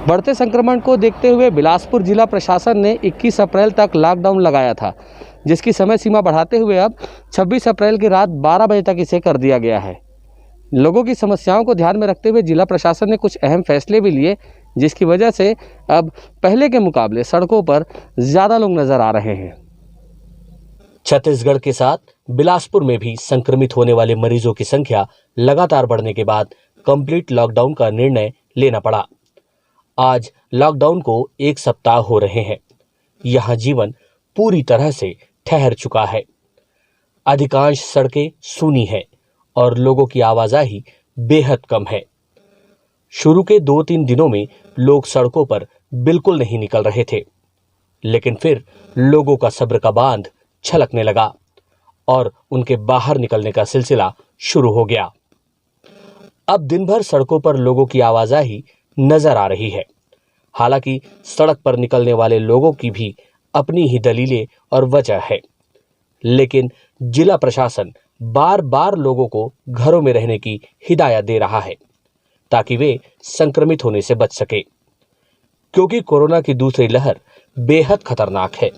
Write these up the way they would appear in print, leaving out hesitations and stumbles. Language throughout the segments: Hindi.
बढ़ते संक्रमण को देखते हुए बिलासपुर जिला प्रशासन ने 21 अप्रैल तक लॉकडाउन लगाया था, जिसकी समय सीमा बढ़ाते हुए अब 26 अप्रैल की रात 12 बजे तक इसे कर दिया गया है। लोगों की समस्याओं को ध्यान में रखते हुए जिला प्रशासन ने कुछ अहम फैसले भी लिए, जिसकी वजह से अब पहले के मुकाबले सड़कों पर ज़्यादा लोग नजर आ रहे हैं। छत्तीसगढ़ के साथ बिलासपुर में भी संक्रमित होने वाले मरीजों की संख्या लगातार बढ़ने के बाद कंप्लीट लॉकडाउन का निर्णय लेना पड़ा। आज लॉकडाउन को 1 सप्ताह हो रहे हैं। यहाँ जीवन पूरी तरह से ठहर चुका है। अधिकांश सड़कें सूनी हैं और लोगों की आवाजाही बेहद कम है। शुरू के 2-3 दिनों में लोग सड़कों पर बिल्कुल नहीं निकल रहे थे, लेकिन फिर लोगों का सब्र का बांध छलकने लगा और उनके बाहर निकलने का सिलसिला शुरू हो गया। अब दिन भर सड़कों पर लोगों की आवाजाही नजर आ रही है। हालांकि सड़क पर निकलने वाले लोगों की भी अपनी ही दलीलें और वजह है, लेकिन जिला प्रशासन बार बार लोगों को घरों में रहने की हिदायत दे रहा है ताकि वे संक्रमित होने से बच सके, क्योंकि कोरोना की दूसरी लहर बेहद खतरनाक है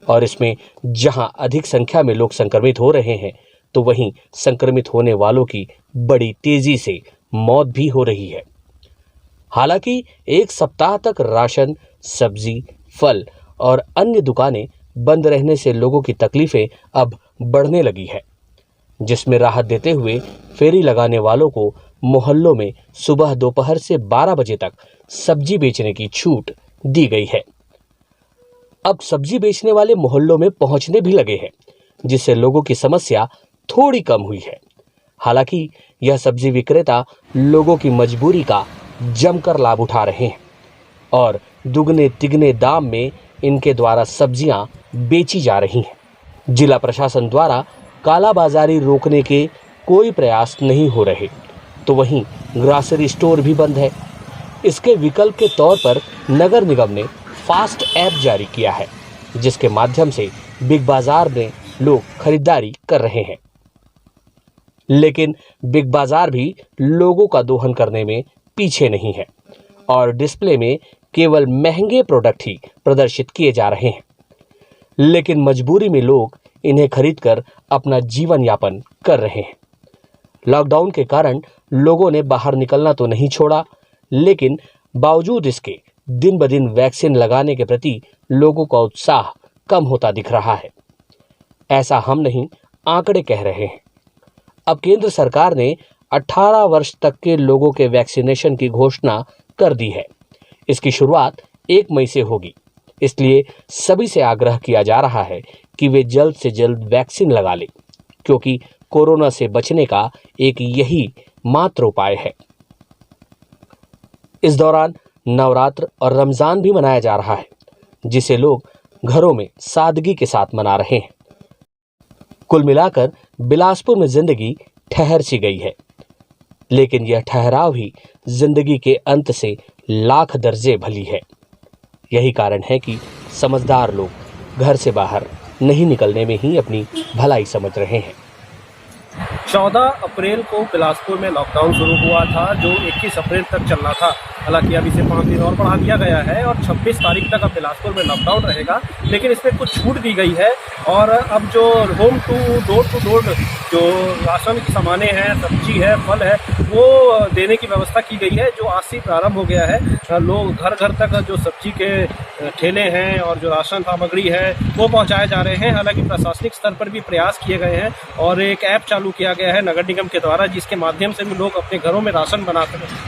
और इसमें जहां अधिक संख्या में लोग संक्रमित हो रहे हैं, तो वहीं संक्रमित होने वालों की बड़ी तेजी से मौत भी हो रही है। हालांकि 1 सप्ताह तक राशन, सब्जी, फल और अन्य दुकानें बंद रहने से लोगों की तकलीफें अब बढ़ने लगी है, जिसमें राहत देते हुए फेरी लगाने वालों को मोहल्लों में सुबह दोपहर से 12 बजे तक सब्जी बेचने की छूट दी गई है। अब सब्जी बेचने वाले मोहल्लों में पहुंचने भी लगे हैं, जिससे लोगों की समस्या थोड़ी कम हुई है। हालांकि यह सब्जी विक्रेता लोगों की मजबूरी का जमकर लाभ उठा रहे हैं और दुगने तिगने दाम में इनके द्वारा सब्जियां बेची जा रही हैं। जिला प्रशासन द्वारा कालाबाजारी रोकने के कोई प्रयास नहीं हो रहे, तो वहीं ग्रॉसरी स्टोर भी बंद है। इसके विकल्प के तौर पर नगर निगम ने फास्ट ऐप जारी किया है, जिसके माध्यम से बिग बाजार में लोग खरीदारी कर रहे हैं। लेकिन बिग बाजार भी लोगों का दोहन करने में पीछे नहीं है और डिस्प्ले में केवल महंगे प्रोडक्ट ही प्रदर्शित किए जा रहे हैं, लेकिन मजबूरी में लोग इन्हें खरीदकर अपना जीवन यापन कर रहे हैं। लॉकडाउन के कारण लोगों ने बाहर निकलना तो नहीं छोड़ा, लेकिन बावजूद इसके दिन ब दिन वैक्सीन लगाने के प्रति लोगों का उत्साह कम होता दिख रहा है। ऐसा हम नहीं, आंकड़े कह रहे हैं। अब केंद्र सरकार ने 18 वर्ष तक के लोगों के वैक्सीनेशन की घोषणा कर दी है। इसकी शुरुआत 1 मई से होगी, इसलिए सभी से आग्रह किया जा रहा है कि वे जल्द से जल्द वैक्सीन लगा लें, क्योंकि कोरोना से बचने का एक यही मात्र उपाय है। इस दौरान नवरात्र और रमजान भी मनाया जा रहा है, जिसे लोग घरों में सादगी के साथ मना रहे हैं। कुल मिलाकर बिलासपुर में जिंदगी ठहर सी गई है, लेकिन यह ठहराव ही जिंदगी के अंत से लाख दर्जे भली है। यही कारण है कि समझदार लोग घर से बाहर नहीं निकलने में ही अपनी भलाई समझ रहे हैं। 14 अप्रैल को बिलासपुर में लॉकडाउन शुरू हुआ था, जो 21 अप्रैल तक चलना था। हालांकि अब इसे 5 दिन और बढ़ा दिया गया है और 26 तारीख तक अब बिलासपुर में लॉकडाउन रहेगा, लेकिन इसमें कुछ छूट दी गई है। और अब जो होम टू डोर जो राशन की सामानें हैं, सब्जी है, फल है, वो देने की व्यवस्था की गई है, जो आज से प्रारंभ हो गया है। लोग घर घर तक जो सब्जी के ठेले हैं और जो राशन सामग्री है वो पहुंचाए जा रहे हैं। हालांकि प्रशासनिक स्तर पर भी प्रयास किए गए हैं और एक ऐप चालू किया गया है नगर निगम के द्वारा, जिसके माध्यम से भी लोग अपने घरों में राशन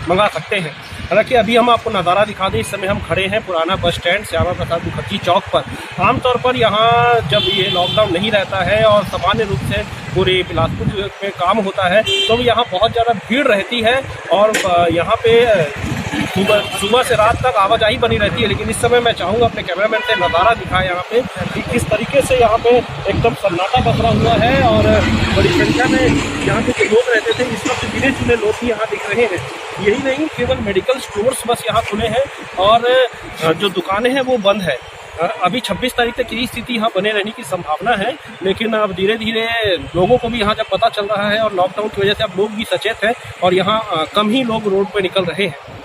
मंगा सकते हैं। हालांकि अभी हम आपको नज़ारा दिखा दें, इस समय हम खड़े हैं पुराना बस स्टैंड श्यामा प्रसाद मुखर्जी चौक पर। आमतौर पर यहाँ जब ये लॉकडाउन नहीं रहता है और सामान्य रूप से पूरे बिलासपुर में काम होता है, तो यहाँ बहुत ज़्यादा भीड़ रहती है और यहाँ पे सुबह से रात तक आवाजाही बनी रहती है। लेकिन इस समय मैं चाहूँगा अपने कैमरामैन से नज़ारा दिखाएं यहाँ पे कि किस तरीके से यहाँ पे एकदम सन्नाटा पसरा हुआ है और बड़ी संख्या में यहाँ पे जो लोग रहते थे, इस वक्त गिने चुने लोग ही यहाँ दिख रहे हैं। यही नहीं, केवल मेडिकल स्टोर्स बस यहाँ खुले हैं और जो दुकानें हैं वो बंद है। अभी 26 तारीख तक यही स्थिति यहाँ बने रहने की संभावना है, लेकिन अब धीरे धीरे लोगों को भी यहाँ जब पता चल रहा है और लॉकडाउन की वजह से अब लोग भी सचेत हैं और यहाँ कम ही लोग रोड पे निकल रहे हैं।